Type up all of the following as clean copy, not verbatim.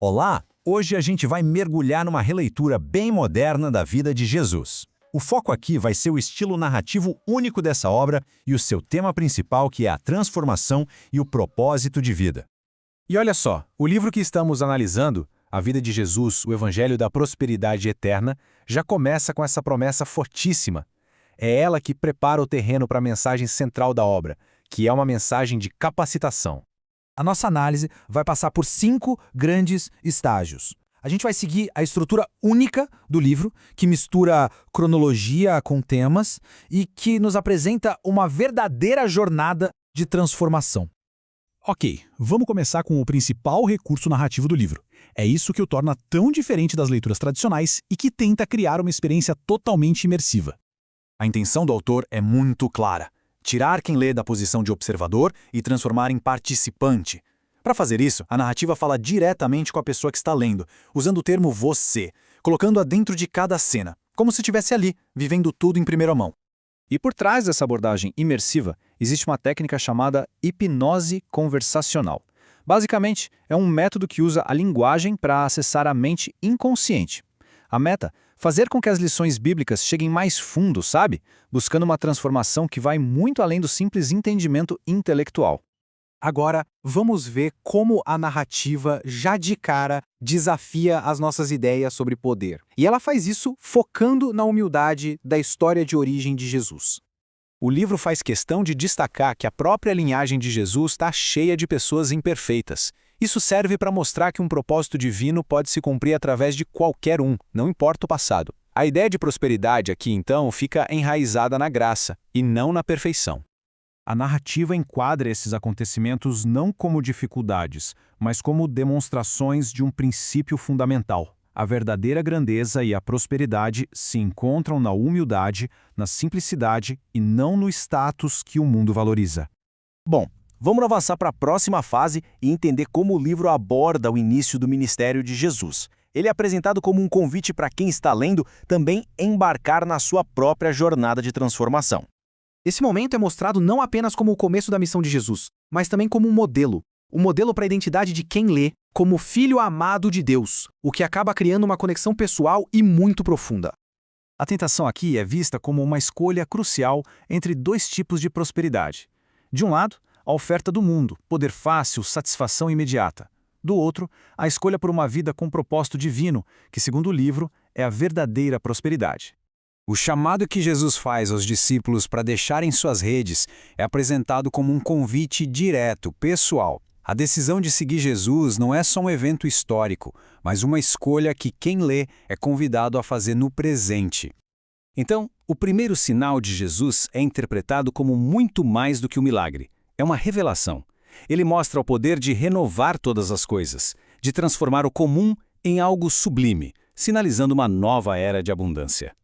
Olá! Hoje a gente vai mergulhar numa releitura bem moderna da vida de Jesus. O foco aqui vai ser o estilo narrativo único dessa obra e o seu tema principal, que é a transformação e o propósito de vida. E olha só, o livro que estamos analisando, A Vida de Jesus, o Evangelho da Prosperidade Eterna, já começa com essa promessa fortíssima. É ela que prepara o terreno para a mensagem central da obra, que é uma mensagem de capacitação. A nossa análise vai passar por 5 grandes estágios. A gente vai seguir a estrutura única do livro, que mistura cronologia com temas e que nos apresenta uma verdadeira jornada de transformação. Ok, vamos começar com o principal recurso narrativo do livro. É isso que o torna tão diferente das leituras tradicionais e que tenta criar uma experiência totalmente imersiva. A intenção do autor é muito clara: tirar quem lê da posição de observador e transformar em participante. Para fazer isso, a narrativa fala diretamente com a pessoa que está lendo, usando o termo você, colocando-a dentro de cada cena, como se estivesse ali, vivendo tudo em primeira mão. E por trás dessa abordagem imersiva, existe uma técnica chamada hipnose conversacional. Basicamente, é um método que usa a linguagem para acessar a mente inconsciente. A meta? Fazer com que as lições bíblicas cheguem mais fundo, sabe? Buscando uma transformação que vai muito além do simples entendimento intelectual. Agora, vamos ver como a narrativa, já de cara, desafia as nossas ideias sobre poder. E ela faz isso focando na humildade da história de origem de Jesus. O livro faz questão de destacar que a própria linhagem de Jesus está cheia de pessoas imperfeitas. Isso serve para mostrar que um propósito divino pode se cumprir através de qualquer um, não importa o passado. A ideia de prosperidade aqui, então, fica enraizada na graça, e não na perfeição. A narrativa enquadra esses acontecimentos não como dificuldades, mas como demonstrações de um princípio fundamental. A verdadeira grandeza e a prosperidade se encontram na humildade, na simplicidade e não no status que o mundo valoriza. Bom, vamos avançar para a próxima fase e entender como o livro aborda o início do ministério de Jesus. Ele é apresentado como um convite para quem está lendo também embarcar na sua própria jornada de transformação. Esse momento é mostrado não apenas como o começo da missão de Jesus, mas também como um modelo para a identidade de quem lê, como filho amado de Deus, o que acaba criando uma conexão pessoal e muito profunda. A tentação aqui é vista como uma escolha crucial entre dois tipos de prosperidade. De um lado, a oferta do mundo, poder fácil, satisfação imediata. Do outro, a escolha por uma vida com propósito divino, que, segundo o livro, é a verdadeira prosperidade. O chamado que Jesus faz aos discípulos para deixarem suas redes é apresentado como um convite direto, pessoal. A decisão de seguir Jesus não é só um evento histórico, mas uma escolha que quem lê é convidado a fazer no presente. Então, o primeiro sinal de Jesus é interpretado como muito mais do que um milagre. É uma revelação. Ele mostra o poder de renovar todas as coisas, de transformar o comum em algo sublime, sinalizando uma nova era de abundância.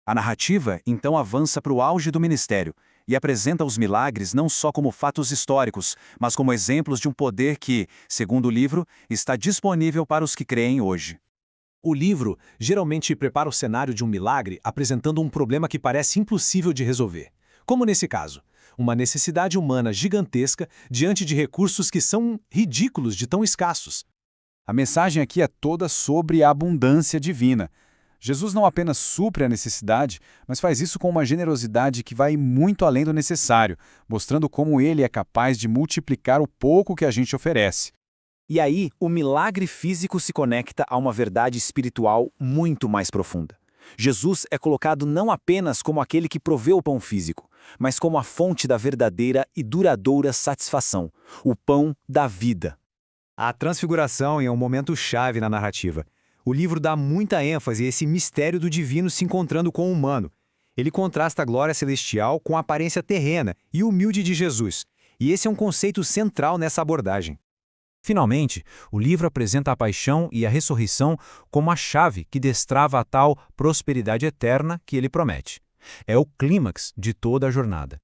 A narrativa, então, avança para o auge do ministério e apresenta os milagres não só como fatos históricos, mas como exemplos de um poder que, segundo o livro, está disponível para os que creem hoje. O livro geralmente prepara o cenário de um milagre apresentando um problema que parece impossível de resolver. Como nesse caso, uma necessidade humana gigantesca diante de recursos que são ridículos de tão escassos. A mensagem aqui é toda sobre a abundância divina. Jesus não apenas supre a necessidade, mas faz isso com uma generosidade que vai muito além do necessário, mostrando como ele é capaz de multiplicar o pouco que a gente oferece. E aí, o milagre físico se conecta a uma verdade espiritual muito mais profunda. Jesus é colocado não apenas como aquele que provê o pão físico, mas como a fonte da verdadeira e duradoura satisfação, o pão da vida. A transfiguração é um momento chave na narrativa. O livro dá muita ênfase a esse mistério do divino se encontrando com o humano. Ele contrasta a glória celestial com a aparência terrena e humilde de Jesus, e esse é um conceito central nessa abordagem. Finalmente, o livro apresenta a paixão e a ressurreição como a chave que destrava a tal prosperidade eterna que ele promete. É o clímax de toda a jornada.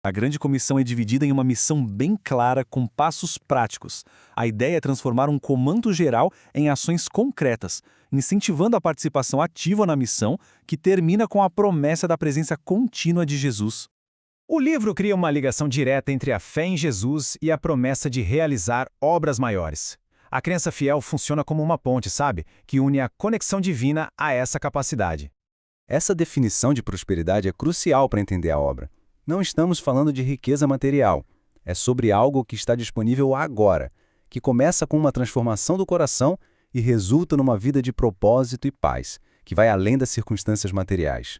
A grande comissão é dividida em uma missão bem clara com passos práticos. A ideia é transformar um comando geral em ações concretas, incentivando a participação ativa na missão, que termina com a promessa da presença contínua de Jesus. O livro cria uma ligação direta entre a fé em Jesus e a promessa de realizar obras maiores. A crença fiel funciona como uma ponte, sabe? Que une a conexão divina a essa capacidade. Essa definição de prosperidade é crucial para entender a obra. Não estamos falando de riqueza material. É sobre algo que está disponível agora, que começa com uma transformação do coração e resulta numa vida de propósito e paz, que vai além das circunstâncias materiais.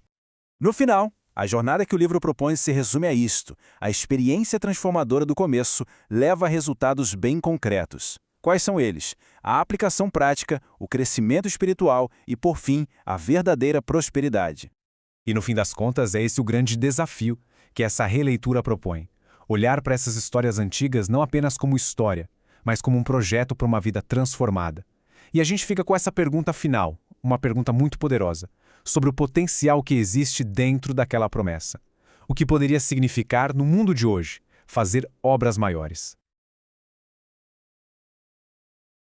No final, a jornada que o livro propõe se resume a isto. A experiência transformadora do começo leva a resultados bem concretos. Quais são eles? A aplicação prática, o crescimento espiritual e, por fim, a verdadeira prosperidade. E no fim das contas, é esse o grande desafio que essa releitura propõe. Olhar para essas histórias antigas não apenas como história, mas como um projeto para uma vida transformada. E a gente fica com essa pergunta final, uma pergunta muito poderosa, sobre o potencial que existe dentro daquela promessa. O que poderia significar no mundo de hoje fazer obras maiores?